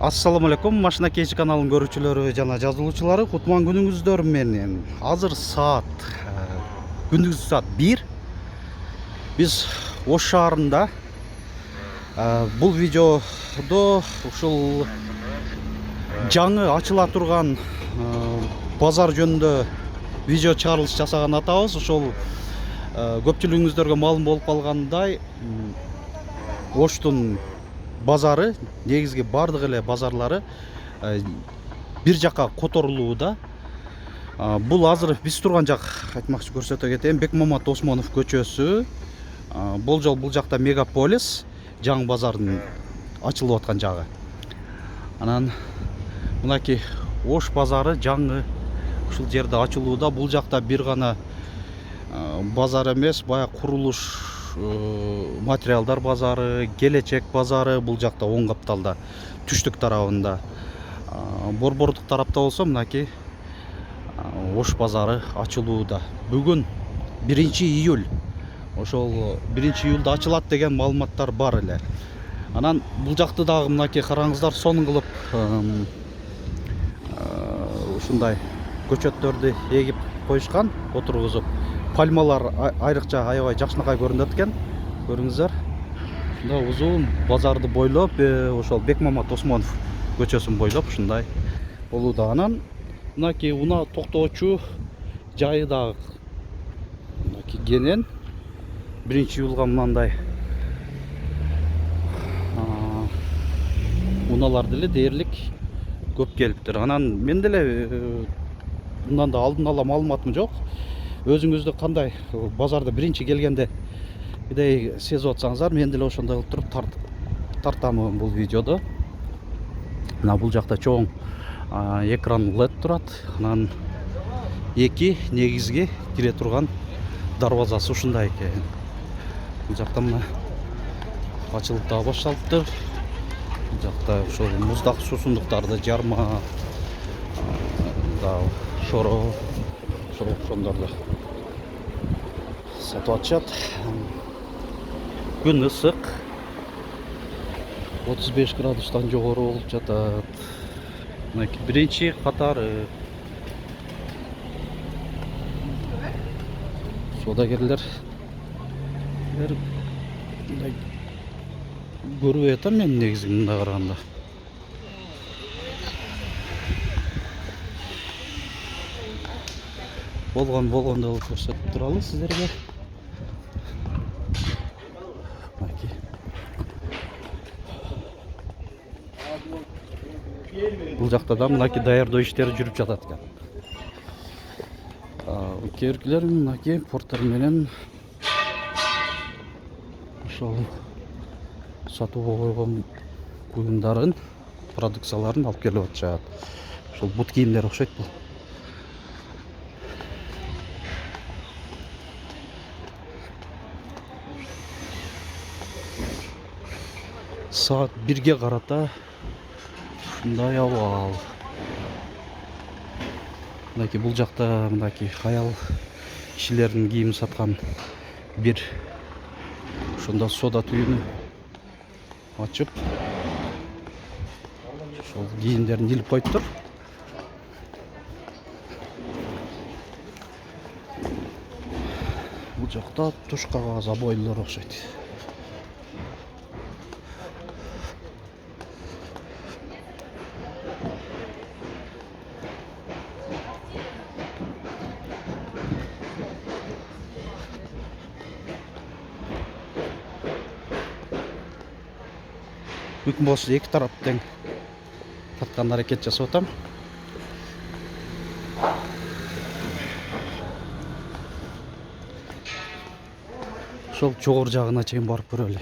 Assalamu alaikum, Машина Кечи каналының көрүүчүлөрү жана жазылуучулары, кутман күнүңүздөр менен. Азыр саат күндүз саат 1. Биз Ош шаарында бул видеодо ушул жаңы ачыла турган базар жөнүндө видео чыгарылыш жасаган атабыз. Ошол көпчүлүгүңүздөргө маалым болуп калгандай, Оштун базары, негизги бардык эле базарлары бир жакка которулууда. Бул азыр биз турган жак, айтмакчы көрсөтө кетейин, Бекмамат Осмонов көчөсү. Болжол бул жакта мегаполис, жаңы базардын ачылып аткан жагы. Анан мынакей Ош базары жаңы ушул жерде ачылууда. Бул жакта бир гана базар эмес, бая курулуш материалдар базары, келечек базары бул жакта оң капталда, түштүк тарабында. Борбордук тарапта болсо мынакей Ош базары ачылууда. Бүгүн 1-июль. Ошол 1-июлда ачылат деген маалыматтар бар эле. Анан бул жакты дагы мынакей караңыздар, сонун кылып ушундай көчөттөрдү эгип коюшкан, отургузуп. Пальмалар айрыкча аябай жакшынакай көрүнөт экен. Көрүңүздөр. Ушундай узун базарды бойлоп, ошол Бекмамат Осмонов көчөсүн бойлоп ушундай болууда. Анан мынакей унаа токтоочу жайы дагы мынакей кенен 1-июлга мындай унаалар деле дээрлик көп келиптир. Анан мен деле мындан да алдын ала маалыматым жок. Өзүңүздү кандай базарда биринчи келгенде бирдей сезип атсаңыздар, мен деле ошондой кылып туруп тартамын бул видеодо. Мына бул жакта чоң экран LED турат. Анан эки негизги кире турган дарбазасы ушундай экен. Бул жакта мына ачылып да башталыптыр. Бул жакта ошол муздак суусундуктарды жарма да шоро ошондорду сатып атышат. Күн ысык, 35 градустан жогору болуп жатат. Мынакей биринчи катары содагерлер көрбөй атам мен негизи мындай караганда. Болгондо көрсөтүп туралы сиздерге. Бул жакта да мынакей даярдоо иштери жүрүп жатат экен. Кейбиркилер мынакей порттар менен ошол сатууга койгон буюмдарын, продукцияларын алып келип атышат. Ошол бут кийимдер окшойт бул. Saat 1'ge karata ушундай абал. Мынакей бул жакта мынакей аял кишилердин кийим саткан бир ошондо сода түйүнү ачып ошол кийимдерин илип коюптур. Бул жакта туш кагаз обойлор окшойт. Мүмкүн болсо эки тарап тең тарткан аракет жасап атам. Ошол жогору жагына чейин барып көрөлү.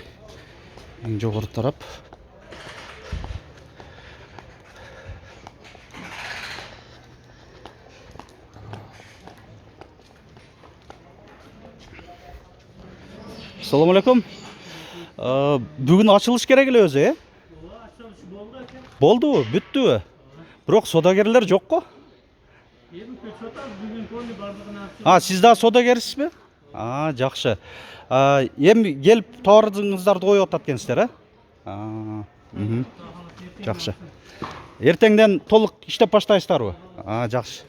Эң жогору тарап. Assalamu alaikum. Бүгүн ачылыш керек эле өзү, Болду, бүттүбү? Бирок содагерлер жокко? Сиз да содагерсизби? Жакшы. Эми келип товарыңыздарды коюп атат экенсиздер, Жакшы. Ертеңден толық иштеп баштайсыздарбы? Жакшы.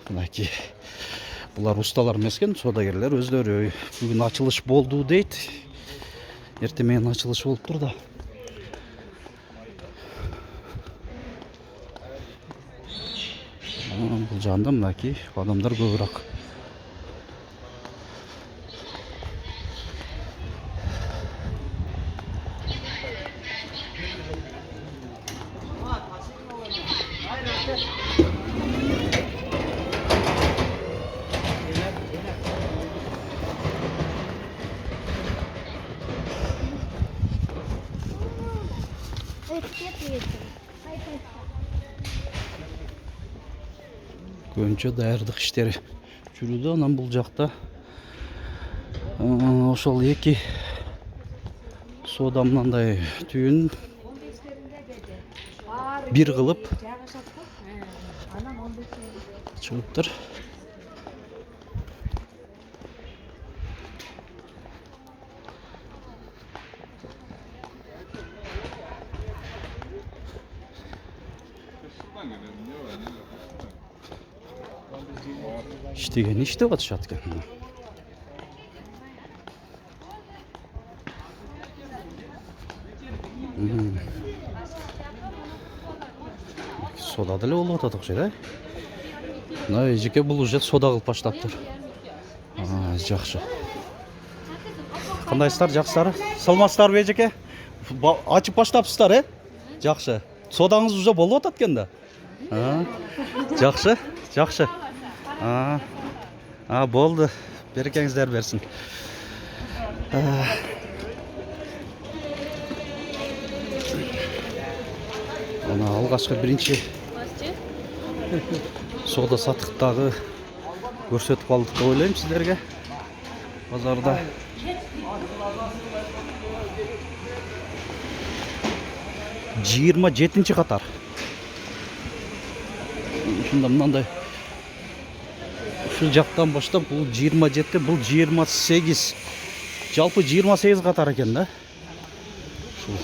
Мынакей. Булар усталар эмес экен, содагерлер өздөрү. Бүгүн ачылыш болду дейт. Эртең менен ачылыш болуптур да. Бул жагында мынакей адамдар көбүрөөк. Көбүнчө даярдык иштери жүрүүдө. Анан бул жакта ошол эки соода мындай түйүн бир кылып чыгыптыр. İştegen iштеп атышат экен. Сода деле болуп атат окшойт, а? Мына эжеке бул уже сода кылып баштаптыр. Жакшы. Кандайсыздар, жакшысыздар? Саламатсыздарбы эжеке? Ачып баштапсыздар, э? Жакшы. Содаңыз уже болуп атат экен да. Жакшы, жакшы. Болду. Берекеңиздер берсин. Ана алгачкы биринчи сода сатыктагы көрсөтүп алдык деп ойлойм сиздерге. Базарда жыйырма жетинчи катар. Ушунда мындай ушул жактан баштап бул 27, бул 28. Жалпы 28 катар экен да. Ушул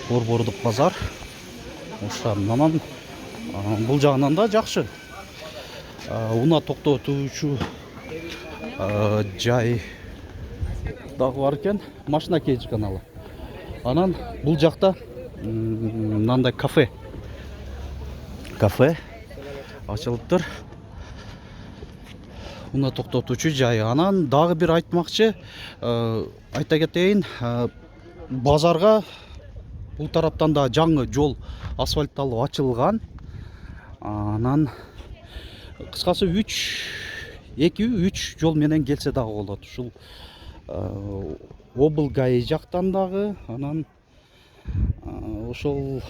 Борбордук базар. Ошондан бул жагынан да жакшы. Уна токтотуучу жай дагы бар экен. Машина кейж каналы. Анан бул жакта мындай кафе ачылыптыр. Уна токтотуучу жай. Анан дагы бир айтмакчы, айта кетейин, базарга бул тараптан да жаңы жол асфальтталып ачылган. Анан кыскасы 2-3 жол менен келсе дагы болот. Ушул Облгай жактан дагы, анан ошол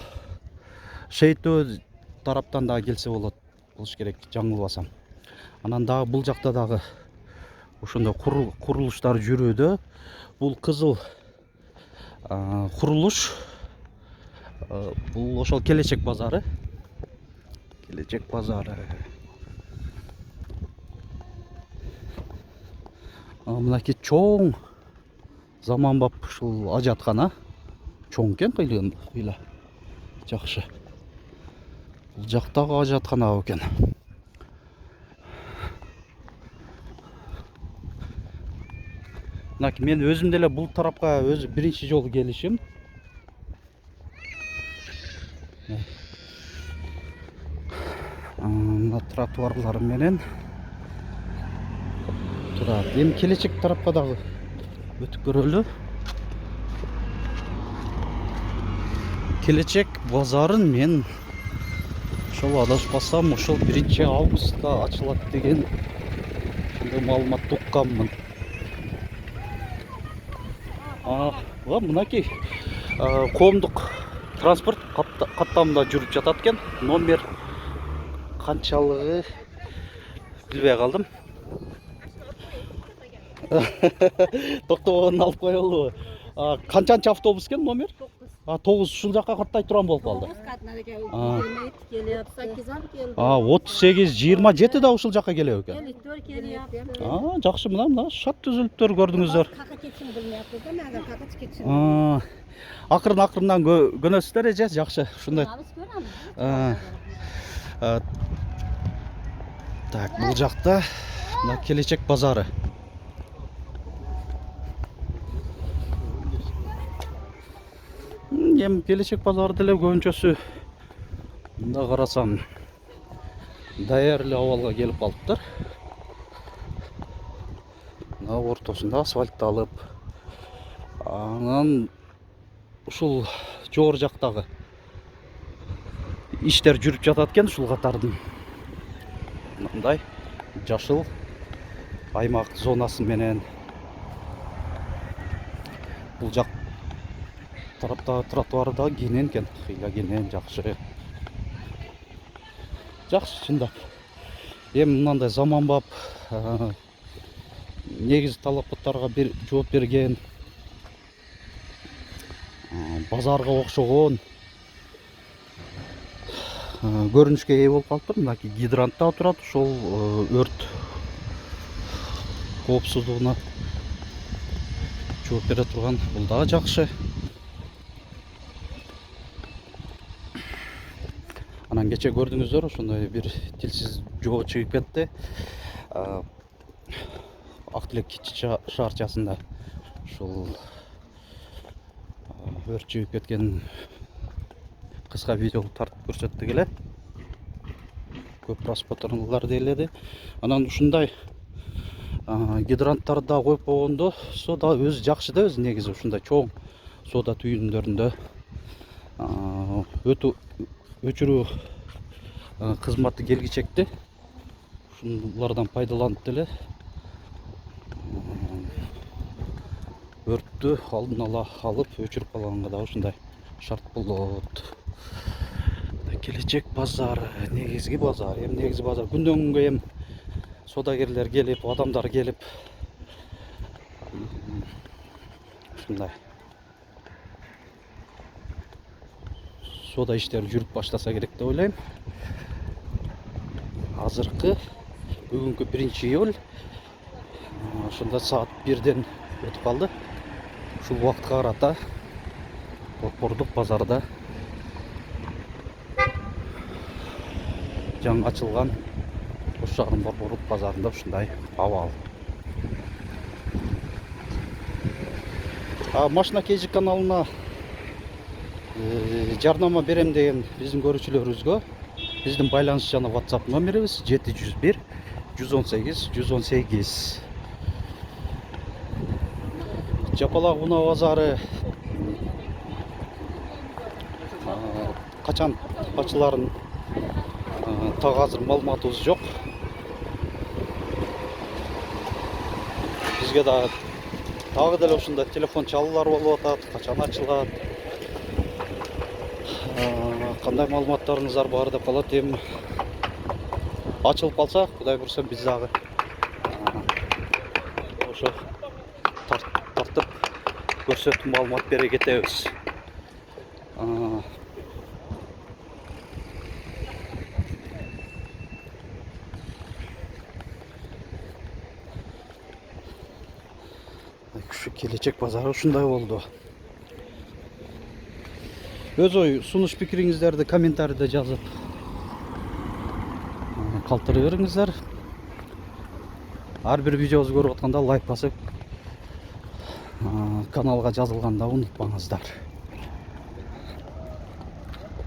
Шейтөө тараптан дагы келсе болот. Болуш керек, жаңылбасам. Анан дагы бул жакта дагы ошондой курулуштар жүрүүдө. Бул кызыл курулуш. Бул ошол келечек базары. Мынакей чоң заманбап ушул ажаткана. Чоң экен кыйла. Жакшы. Бул жактагы ажаткана экен. Мен өзүм деле бул тарапка өзү биринчи жолу келишим. Мына тротуарлар менен турат. Эми келечек тарапка дагы өтүп көрөлү. Келечек базарын мен ошол адашпасам ошол 1 августта ачылат деген маалыматты укканмын. Мынакей коомдук транспорт каттамында жүрүп жатат экен. Номер канчалыгы билбей калдым. Токтобогонун алып коелубу? Канчанчы автобус экен номер? 9 ушул жакка каттай турган болуп калды. 38-27 да ушул жакка келеби экен. Жакшы, мына шат түзүлүптөр көрдүңүздөр. акырын көнөсүздөр эже, жакшы. Ушундай. Так, бул жакта мына келечек базары. Эми келечек базары деле көбүнчөсү мында карасам даяр эле абалга келип калыптыр. Мына ортосунда асфальтталып, анан ушул жогору жактагы иштер жүрүп жатат экен, ушул катардын. Мындай жашыл аймак зонасы менен бул жак тарапта тротуары да кенен экен, кыйла кенен, жакшы. Жакшы чындап. Эми мындай заманбап негизи талаптарга бир жооп берген, базарга окшогон көрүнүшкө ээ болуп калыптыр. Мынакей гидрант да турат, ошол өрт коопсуздугуна жооп бере турган. Бул дагы жакшы. Анан кече көрдүңүздөр, ошондой бир тилсиз жоо чыгып кетти. Ак Тілек шаарчасында ушул өрт чыгып кеткен кыска видео тартып көрсөттүк эле. Көп просмотрлар деледи. Анан ушундай гидранттарды да коюп койгондо, да өзү жакшы да, өзү негизи ушундай чоң соода түйүндөрүндө өчүрүү кызматы келгичекти. Ушулардан пайдаланып деле өрттү алдын ала алып өчүрүп калганга да ушундай шарт болот. Келечек базары, негизги базар. Эми негизи базар күндөн күнгө эми соодагерлер келип, адамдар келип ушундай соода иштери жүрүп баштаса керек деп ойлойм. Азыркы бүгүнкү 1-июль, ошондо саат 1-ден өтүп калды. Ушул убакытка карата Борбордук базарда жаңы ачылган Ош шаарынын Борбордук базарында ушундай абал. Машина KG каналына жарнама берем деген биздин көрүүчүлөрүбүзгө биздин байланыш жана WhatsApp номерибиз 701 118 118. Жапалак унаа базары качан ачыларын так азыр маалыматыбыз жок. Бизге дагы деле ушундай телефон чалуулар болуп атат, качан ачылат, кандай маалыматтарыңыздар бар деп калат. Эми ачылып калса, Кудай буйруса биз дагы ошо тартып көрсөтүп маалымат бере кетебиз. Ушу келечек базары ушундай болду. Өз ой, сунуш пикириңиздерди комментарийде жазып калтырып бериңиздер. Ар бир видеобузду көрүп атканда лайк басып, каналга жазылганда унутпаңыздар.